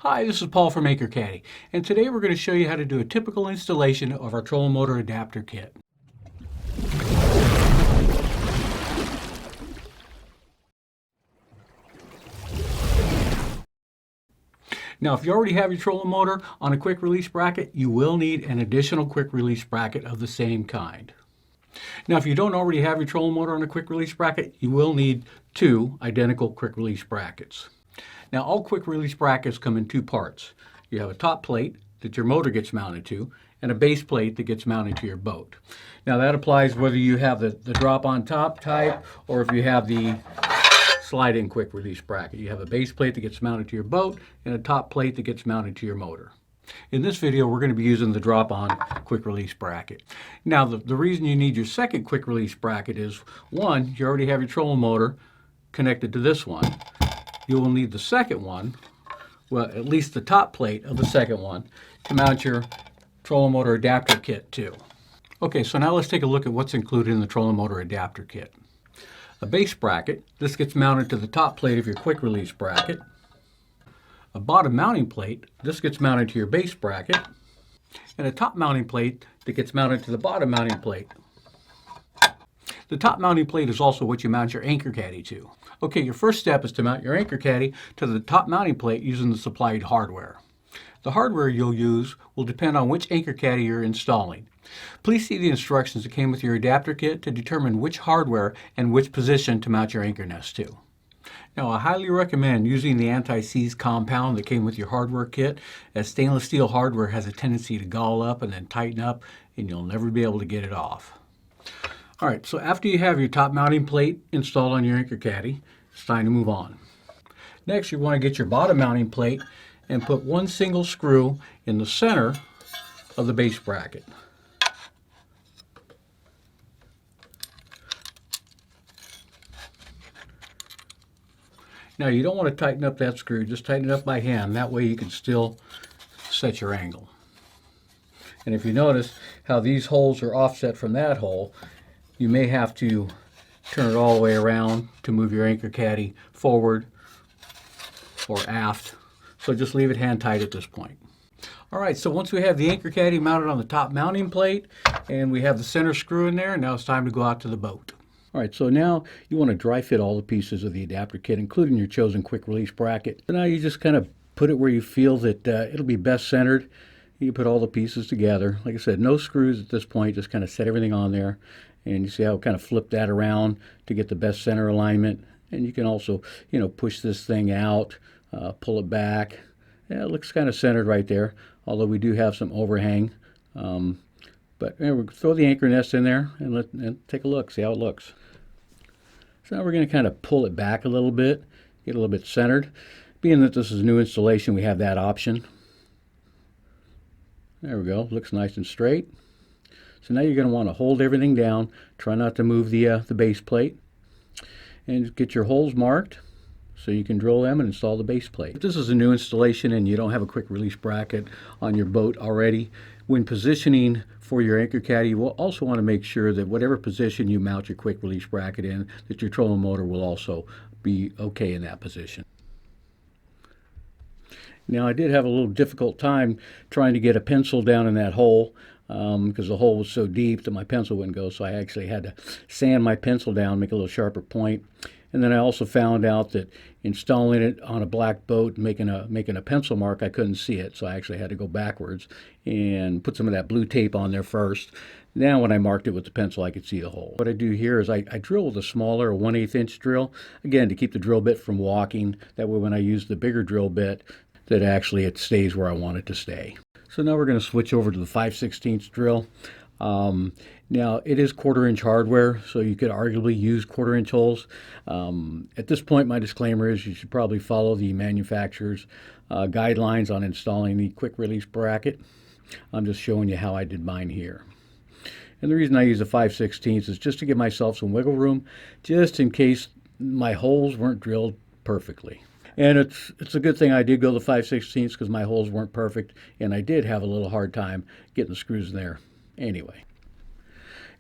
Hi, this is Paul from Anchor Caddie, and today we're going to show you how to do a typical installation of our trolling motor adapter kit. Now, if you already have your trolling motor on a quick release bracket, you will need an additional quick release bracket of the same kind. Now, if you don't already have your trolling motor on a quick release bracket, you will need two identical quick release brackets. Now, all quick release brackets come in two parts. You have a top plate that your motor gets mounted to, and a base plate that gets mounted to your boat. Now, that applies whether you have the drop on top type or if you have the slide-in quick release bracket. You have a base plate that gets mounted to your boat and a top plate that gets mounted to your motor. In this video, we're going to be using the drop-on quick release bracket. Now, the reason you need your second quick release bracket is, one, you already have your trolling motor connected to this one. You will need the second one, well, at least the top plate of the second one, to mount your trolling motor adapter kit to. Okay, so now let's take a look at what's included in the trolling motor adapter kit. A base bracket, this gets mounted to the top plate of your quick release bracket. A bottom mounting plate, this gets mounted to your base bracket. And a top mounting plate that gets mounted to the bottom mounting plate. The top mounting plate is also what you mount your Anchor Caddie to. Okay, your first step is to mount your Anchor Caddie to the top mounting plate using the supplied hardware. The hardware you'll use will depend on which Anchor Caddie you're installing. Please see the instructions that came with your adapter kit to determine which hardware and which position to mount your anchor nest to. Now, I highly recommend using the anti-seize compound that came with your hardware kit, as stainless steel hardware has a tendency to gall up and then tighten up, and you'll never be able to get it off. All right, so after you have your top mounting plate installed on your Anchor Caddie, it's time to move on. Next, you want to get your bottom mounting plate and put one single screw in the center of the base bracket. Now, you don't want to tighten up that screw, just tighten it up by hand. That way you can still set your angle. And if you notice how these holes are offset from that hole, you may have to turn it all the way around to move your Anchor Caddie forward or aft. So just leave it hand tight at this point. All right, so once we have the Anchor Caddie mounted on the top mounting plate and we have the center screw in there, now it's time to go out to the boat. All right, so now you want to dry fit all the pieces of the adapter kit, including your chosen quick release bracket. So now you just kind of put it where you feel that it'll be best centered. You put all the pieces together. Like I said, no screws at this point, just kind of set everything on there. And you see how I kind of flip that around to get the best center alignment. And you can also, push this thing out, pull it back. Yeah, it looks kind of centered right there, although we do have some overhang. But we'll throw the anchor nest in there and take a look, see how it looks. So now we're going to kind of pull it back a little bit, get a little bit centered. Being that this is a new installation, we have that option. There we go, looks nice and straight. So now you're going to want to hold everything down, try not to move the base plate, and get your holes marked so you can drill them and install the base plate. If this is a new installation and you don't have a quick release bracket on your boat already, when positioning for your Anchor Caddie, you will also want to make sure that whatever position you mount your quick release bracket in, that your trolling motor will also be okay in that position. Now, I did have a little difficult time trying to get a pencil down in that hole because the hole was so deep that my pencil wouldn't go, so I actually had to sand my pencil down, make a little sharper point. And then I also found out that installing it on a black boat, making a pencil mark, I couldn't see it, so I actually had to go backwards and put some of that blue tape on there first. Now when I marked it with the pencil, I could see the hole. What I do here is I drill with a smaller 1/8 inch drill, again, to keep the drill bit from walking. That way when I use the bigger drill bit, that actually it stays where I want it to stay. So now we're going to switch over to the 5/16 drill. Now it is 1/4 inch hardware, so you could arguably use 1/4 inch holes. At this point, my disclaimer is you should probably follow the manufacturer's guidelines on installing the quick release bracket. I'm just showing you how I did mine here. And the reason I use a 5/16 is just to give myself some wiggle room, just in case my holes weren't drilled perfectly. And it's a good thing I did go the 5/16 because my holes weren't perfect, and I did have a little hard time getting the screws in there anyway.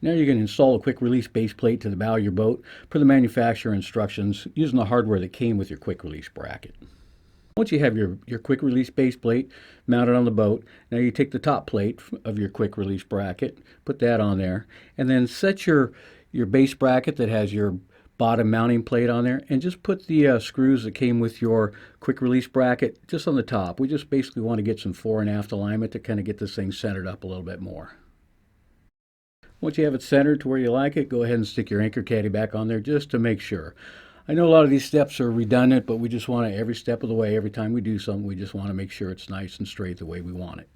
Now you're going to install a quick release base plate to the bow of your boat per the manufacturer instructions using the hardware that came with your quick release bracket. Once you have your quick release base plate mounted on the boat, now you take the top plate of your quick release bracket, put that on there, and then set your base bracket that has your bottom mounting plate on there, and just put the screws that came with your quick release bracket just on the top. We just basically want to get some fore and aft alignment to kind of get this thing centered up a little bit more. Once you have it centered to where you like it, go ahead and stick your Anchor Caddie back on there just to make sure. I know a lot of these steps are redundant, but we just want to, every step of the way, every time we do something, we just want to make sure it's nice and straight the way we want it.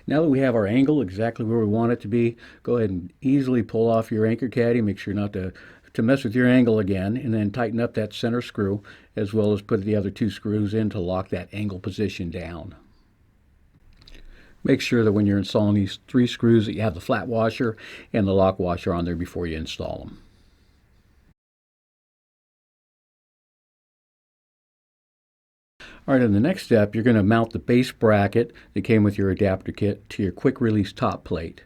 Now that we have our angle exactly where we want it to be, go ahead and easily pull off your Anchor Caddie. Make sure not to mess with your angle again, and then tighten up that center screw, as well as put the other 2 screws in to lock that angle position down. Make sure that when you're installing these 3 screws that you have the flat washer and the lock washer on there before you install them. All right, in the next step, you're going to mount the base bracket that came with your adapter kit to your quick release top plate.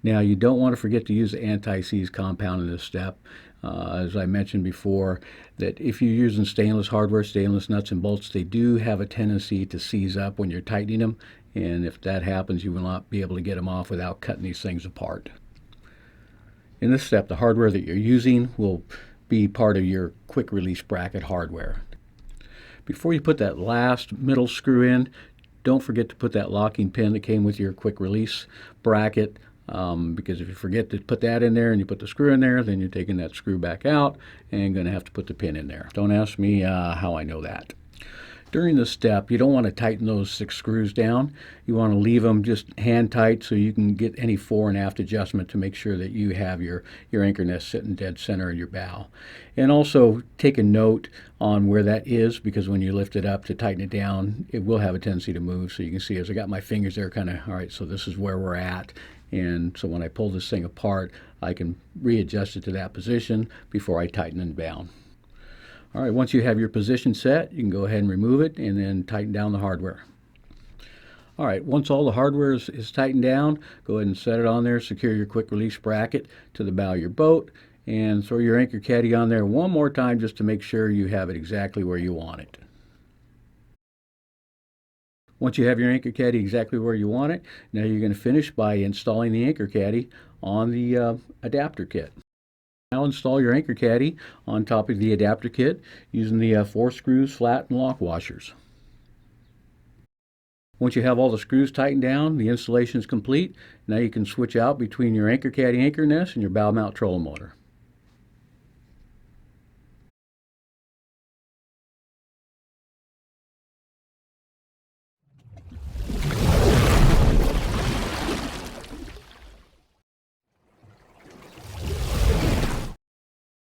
Now, you don't want to forget to use the anti-seize compound in this step. As I mentioned before, that if you're using stainless hardware, stainless nuts and bolts, they do have a tendency to seize up when you're tightening them, and if that happens, you will not be able to get them off without cutting these things apart. In this step, the hardware that you're using will be part of your quick release bracket hardware. Before you put that last middle screw in, don't forget to put that locking pin that came with your quick release bracket, because if you forget to put that in there and you put the screw in there, then you're taking that screw back out and going to have to put the pin in there. Don't ask me how I know that. During this step, you don't want to tighten those 6 screws down. You want to leave them just hand tight so you can get any fore and aft adjustment to make sure that you have your anchor nest sitting dead center of your bow. And also take a note on where that is, because when you lift it up to tighten it down, it will have a tendency to move. So you can see as I got my fingers there kind of, all right, so this is where we're at. And so when I pull this thing apart, I can readjust it to that position before I tighten it down. All right, once you have your position set, you can go ahead and remove it and then tighten down the hardware. All right, once all the hardware is tightened down, go ahead and set it on there, secure your quick release bracket to the bow of your boat, and throw your Anchor Caddie on there one more time just to make sure you have it exactly where you want it. Once you have your Anchor Caddie exactly where you want it, now you're going to finish by installing the Anchor Caddie on the adapter kit. Now install your Anchor Caddie on top of the adapter kit using the 4 screws, flat, and lock washers. Once you have all the screws tightened down, the installation is complete. Now you can switch out between your Anchor Caddie anchor nest and your bow mount trolling motor.